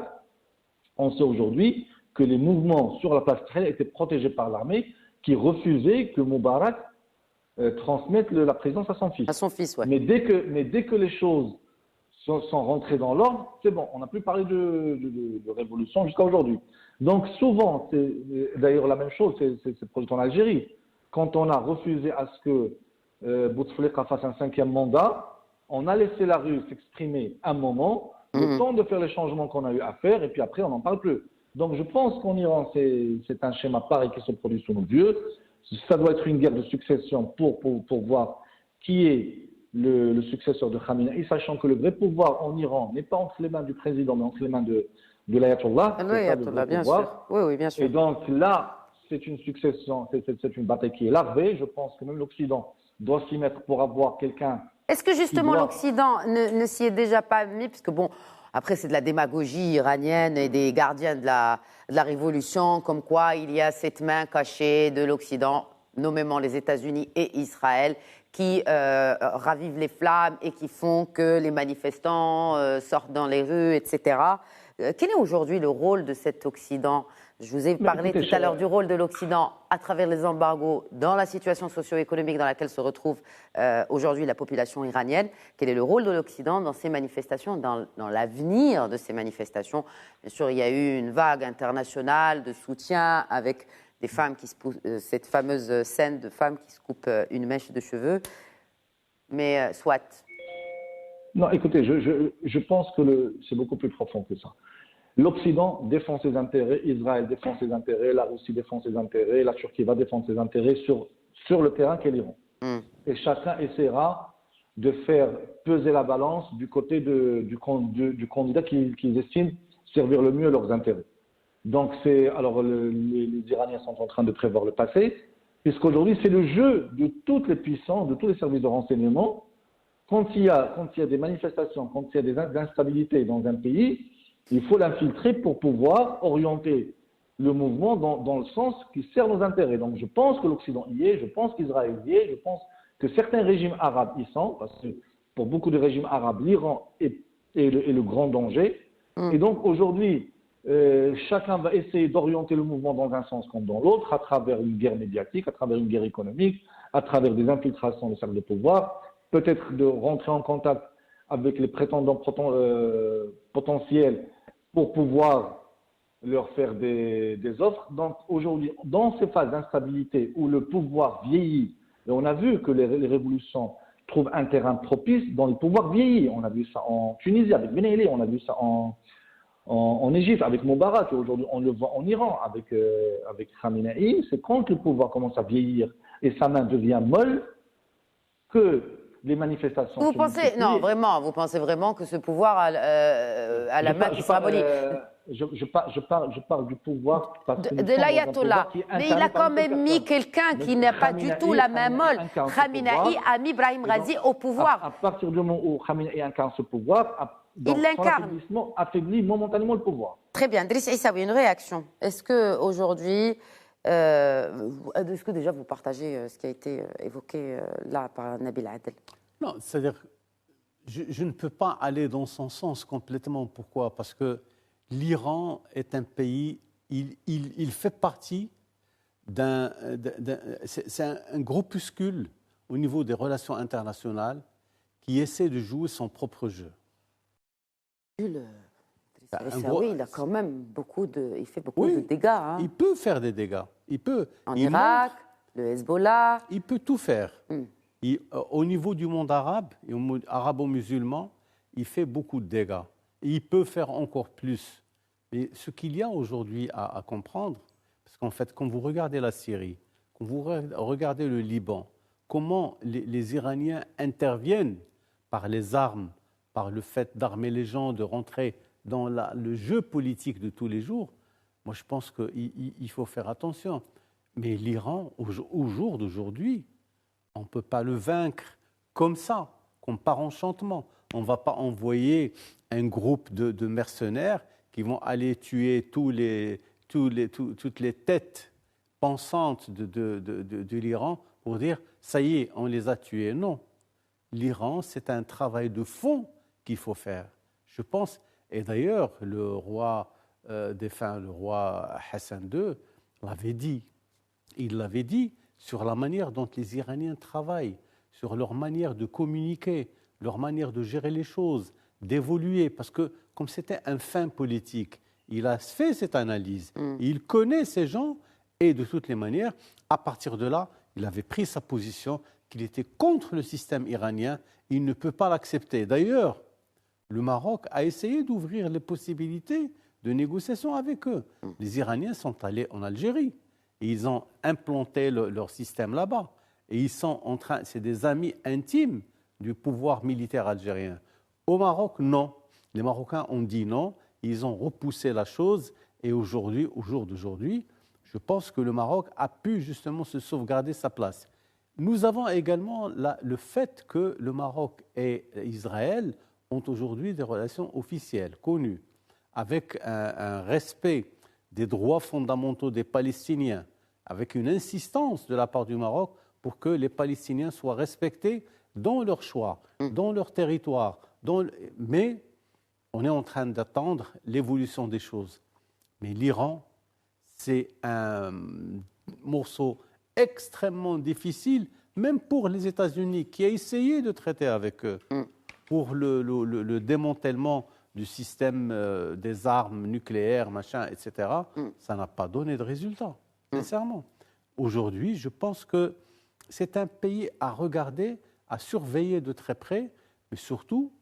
on sait aujourd'hui que les mouvements sur la place Tahrir étaient protégés par l'armée, qui refusait que Moubarak transmette la présidence à son fils. À son fils, oui. Mais dès que les choses sont rentrées dans l'ordre, c'est bon, on n'a plus parlé de révolution jusqu'à aujourd'hui. Donc souvent, c'est d'ailleurs la même chose, c'est produit en Algérie. Quand on a refusé à ce que Bouteflika fasse un 5e mandat, on a laissé la rue s'exprimer un moment, le temps de faire les changements qu'on a eu à faire, et puis après on n'en parle plus. Donc je pense qu'en Iran, c'est un schéma pareil qui se produit sous nos yeux. Ça doit être une guerre de succession pour voir qui est le successeur de Khamenei, sachant que le vrai pouvoir en Iran n'est pas entre les mains du président, mais entre les mains de l'ayatollah. Oui, ayatollah, bien sûr. Oui, bien sûr. Et donc là, c'est une succession, c'est une bataille qui est larvée. Je pense que même l'Occident doit s'y mettre pour avoir quelqu'un. Est-ce que justement l'Occident ne s'y est déjà pas mis, puisque bon, après c'est de la démagogie iranienne et des gardiens de la révolution, comme quoi il y a cette main cachée de l'Occident, nommément les États-Unis et Israël, qui ravivent les flammes et qui font que les manifestants sortent dans les rues, etc. Quel est aujourd'hui le rôle de cet Occident ? Je vous ai parlé tout à l'heure du rôle de l'Occident à travers les embargos dans la situation socio-économique dans laquelle se retrouve aujourd'hui la population iranienne. Quel est le rôle de l'Occident dans ces manifestations, dans l'avenir de ces manifestations ? Bien sûr, il y a eu une vague internationale de soutien avec des femmes cette fameuse scène de femmes qui se coupent une mèche de cheveux. Mais soit. Non, écoutez, je pense que c'est beaucoup plus profond que ça. l'Occident défend ses intérêts, Israël défend ses intérêts, la Russie défend ses intérêts, la Turquie va défendre ses intérêts sur le terrain qu'est l'Iran. Et chacun essaiera de faire peser la balance du côté du candidat qu'ils estiment servir le mieux leurs intérêts. Donc, alors les Iraniens sont en train de prévoir le passé, puisqu'aujourd'hui, c'est le jeu de toutes les puissances, de tous les services de renseignement. Quand il y a des manifestations, quand il y a des instabilités dans un pays, il faut l'infiltrer pour pouvoir orienter le mouvement dans le sens qui sert nos intérêts. Donc, je pense que l'Occident y est, je pense qu'Israël y est, je pense que certains régimes arabes y sont, parce que pour beaucoup de régimes arabes, l'Iran est le grand danger. Et donc, aujourd'hui, chacun va essayer d'orienter le mouvement dans un sens comme dans l'autre, à travers une guerre médiatique, à travers une guerre économique, à travers des infiltrations des cercles de pouvoir, peut-être de rentrer en contact avec les prétendants potentiels pour pouvoir leur faire des offres. Donc aujourd'hui, dans ces phases d'instabilité où le pouvoir vieillit, et on a vu que les révolutions trouvent un terrain propice dans le pouvoir vieillit. On a vu ça en Tunisie avec Ben Ali, on a vu ça en Égypte avec Moubarak, et aujourd'hui on le voit en Iran avec Khamenei. C'est quand le pouvoir commence à vieillir et sa main devient molle que les manifestations. Vous pensez vraiment que ce pouvoir a la main qui sera abolie? Je parle du pouvoir de l'ayatollah. Mais il a quand même mis quelqu'un qui n'a pas du tout la main molle. Khamenei a mis Brahim Razi au pouvoir. À partir du moment où Khamenei incarne ce pouvoir, il l'incarne. Affaiblit momentanément le pouvoir. Très bien. Driss Issaoui, une réaction. Est-ce qu'aujourd'hui, est-ce que déjà vous partagez ce qui a été évoqué là par Nabil Adel? Non, c'est-à-dire, je ne peux pas aller dans son sens complètement. Pourquoi? Parce que l'Iran est un pays, il fait partie c'est un groupuscule au niveau des relations internationales qui essaie de jouer son propre jeu. Il a quand même il fait beaucoup de dégâts. Hein. Il peut faire des dégâts. En Irak, le Hezbollah. Il peut tout faire. Au niveau du monde arabe et au monde arabo-musulman, il fait beaucoup de dégâts. Et il peut faire encore plus. Mais ce qu'il y a aujourd'hui à comprendre, parce qu'en fait, quand vous regardez la Syrie, quand vous regardez le Liban, comment les Iraniens interviennent par les armes, par le fait d'armer les gens, de rentrer dans le jeu politique de tous les jours, moi je pense qu'il faut faire attention. Mais l'Iran, au jour d'aujourd'hui, on ne peut pas le vaincre comme ça, comme par enchantement. On ne va pas envoyer un groupe de mercenaires qui vont aller tuer toutes les têtes pensantes de l'Iran pour dire « ça y est, on les a tués ». Non. L'Iran, c'est un travail de fond qu'il faut faire, je pense. Et d'ailleurs, le roi défunt, le roi Hassan II, l'avait dit. Il l'avait dit sur la manière dont les Iraniens travaillent, sur leur manière de communiquer, leur manière de gérer les choses, d'évoluer. Parce que, comme c'était un fin politique, il a fait cette analyse. Il connaît ces gens et, de toutes les manières, à partir de là, il avait pris sa position qu'il était contre le système iranien. Il ne peut pas l'accepter. D'ailleurs, le Maroc a essayé d'ouvrir les possibilités de négociation avec eux. Les Iraniens sont allés en Algérie et ils ont implanté leur système là-bas. Et ils sont en train, c'est des amis intimes du pouvoir militaire algérien. Au Maroc, non. Les Marocains ont dit non, ils ont repoussé la chose et aujourd'hui, au jour d'aujourd'hui, je pense que le Maroc a pu justement se sauvegarder sa place. Nous avons également le fait que le Maroc et Israël ont aujourd'hui des relations officielles, connues, avec un respect des droits fondamentaux des Palestiniens, avec une insistance de la part du Maroc pour que les Palestiniens soient respectés dans leur choix, dans leur territoire. Mais on est en train d'attendre l'évolution des choses. Mais l'Iran, c'est un morceau extrêmement difficile, même pour les États-Unis, qui a essayé de traiter avec eux pour le démantèlement du système des armes nucléaires, machin, etc. Ça n'a pas donné de résultat, sincèrement. Aujourd'hui, je pense que c'est un pays à regarder, à surveiller de très près, mais surtout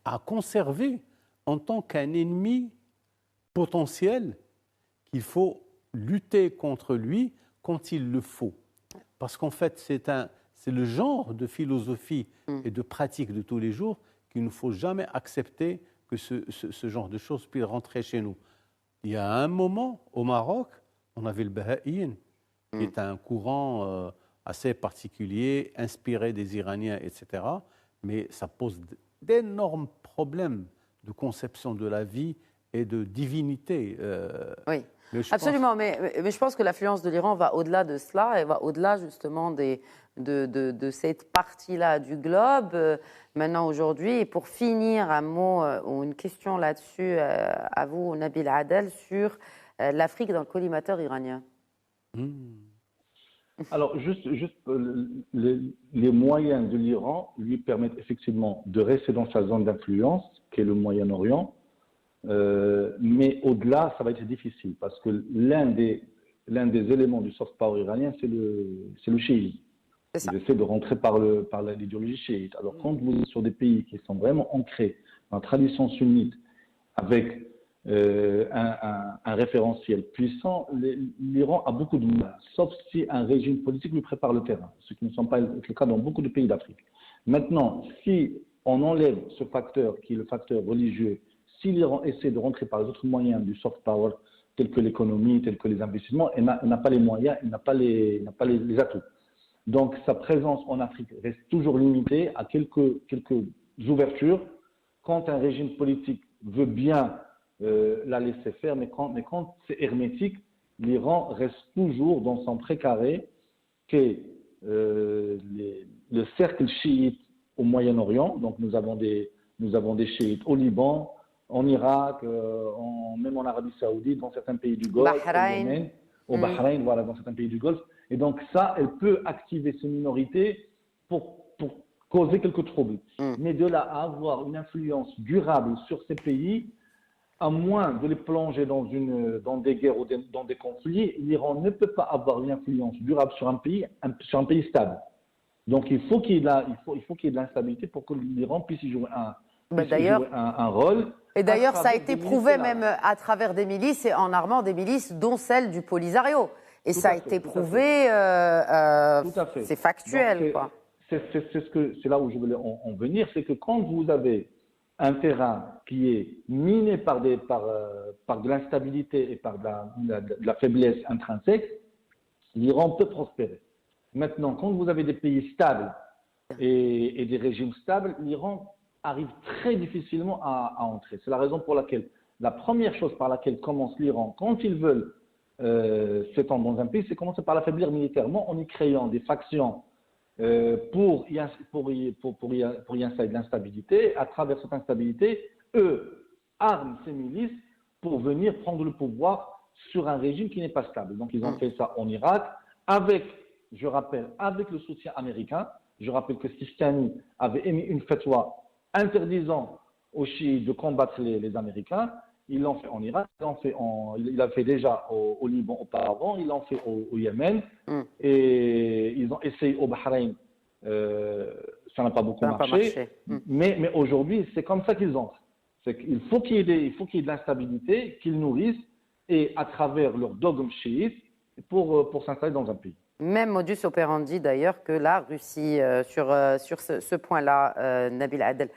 à conserver en tant qu'un ennemi potentiel qu'il faut lutter contre lui quand il le faut. Parce qu'en fait, c'est le genre de philosophie et de pratique de tous les jours qu'il ne faut jamais accepter que ce genre de choses puisse rentrer chez nous. Il y a un moment, au Maroc, on avait le Bahá'ín, qui est un courant assez particulier, inspiré des Iraniens, etc. Mais ça pose d'énormes problèmes de conception de la vie et de divinité. Oui, absolument. Mais je pense que l'influence de l'Iran va au-delà de cela et va au-delà justement de cette partie-là du globe. Maintenant, aujourd'hui, et pour finir, un mot ou une question là-dessus à vous, Nabil Adel, sur l'Afrique dans le collimateur iranien. Alors, juste les moyens de l'Iran lui permettent effectivement de rester dans sa zone d'influence, qui est le Moyen-Orient, mais au-delà, ça va être difficile, parce que l'un des éléments du soft power iranien, c'est le chiisme. Ils essaient de rentrer par l'idéologie chiite. Alors, quand vous êtes sur des pays qui sont vraiment ancrés dans la tradition sunnite, avec un référentiel puissant, l'Iran a beaucoup de mal, sauf si un régime politique lui prépare le terrain, ce qui ne sont pas le cas dans beaucoup de pays d'Afrique. Maintenant, si on enlève ce facteur qui est le facteur religieux, si l'Iran essaie de rentrer par les autres moyens du soft power, tels que l'économie, tels que les investissements, il n'a pas les moyens, il n'a pas les atouts. Donc sa présence en Afrique reste toujours limitée à quelques ouvertures quand un régime politique veut bien la laisser faire, mais quand c'est hermétique, l'Iran reste toujours dans son précaré qu'est le cercle chiite au Moyen-Orient. Donc nous avons des chiites au Liban, en Irak, même en Arabie Saoudite, dans certains pays du Golfe, au Bahreïn, voilà, dans certains pays du Golfe. Et donc ça, elle peut activer ces minorités pour causer quelques troubles. Mais de là à avoir une influence durable sur ces pays, à moins de les plonger dans des guerres ou dans des conflits, l'Iran ne peut pas avoir une influence durable sur un pays stable. Donc il faut qu'il y ait de l'instabilité pour que l'Iran puisse y jouer un rôle. Et d'ailleurs, ça a été prouvé même à travers des milices et en armant des milices, dont celle du Polisario. Et ça a été prouvé, c'est factuel. Donc, c'est là où je voulais en venir, c'est que quand vous avez un terrain qui est miné par de l'instabilité et par de la faiblesse intrinsèque, l'Iran peut prospérer. Maintenant, quand vous avez des pays stables et des régimes stables, l'Iran arrive très difficilement à entrer. C'est la raison pour laquelle la première chose par laquelle commence l'Iran, quand ils veulent s'étendre dans un pays, c'est commencer par l'affaiblir militairement en y créant des factions pour y installer de l'instabilité. À travers cette instabilité, eux arment ces milices pour venir prendre le pouvoir sur un régime qui n'est pas stable. Donc ils ont fait ça en Irak, avec le soutien américain. Je rappelle que Sistani avait émis une fatwa interdisant aux chiites de combattre les Américains. Ils l'ont fait en Irak, il l'a fait déjà au Liban auparavant, ils l'ont fait au Yémen, et ils ont essayé au Bahreïn, ça n'a pas beaucoup marché. Mais aujourd'hui, c'est comme ça qu'ils entrent. Il faut qu'il y ait de l'instabilité, qu'ils nourrissent, et à travers leur dogme chiite, pour s'installer dans un pays. Même modus operandi d'ailleurs que la Russie sur ce point-là, Nabil Adel.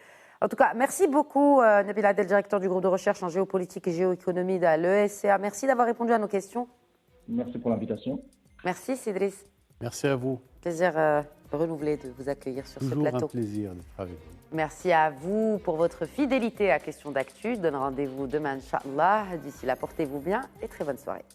En tout cas, merci beaucoup Nabil Adel, directeur du groupe de recherche en géopolitique et géoéconomie de l'ESCA. Merci d'avoir répondu à nos questions. Merci pour l'invitation. Merci Cédric. Merci à vous. Plaisir renouvelé de vous accueillir sur ce plateau. Toujours un plaisir d'être avec vous. Merci à vous pour votre fidélité à Questions d'Actu. Je donne rendez-vous demain, Inch'Allah. D'ici là, portez-vous bien et très bonne soirée.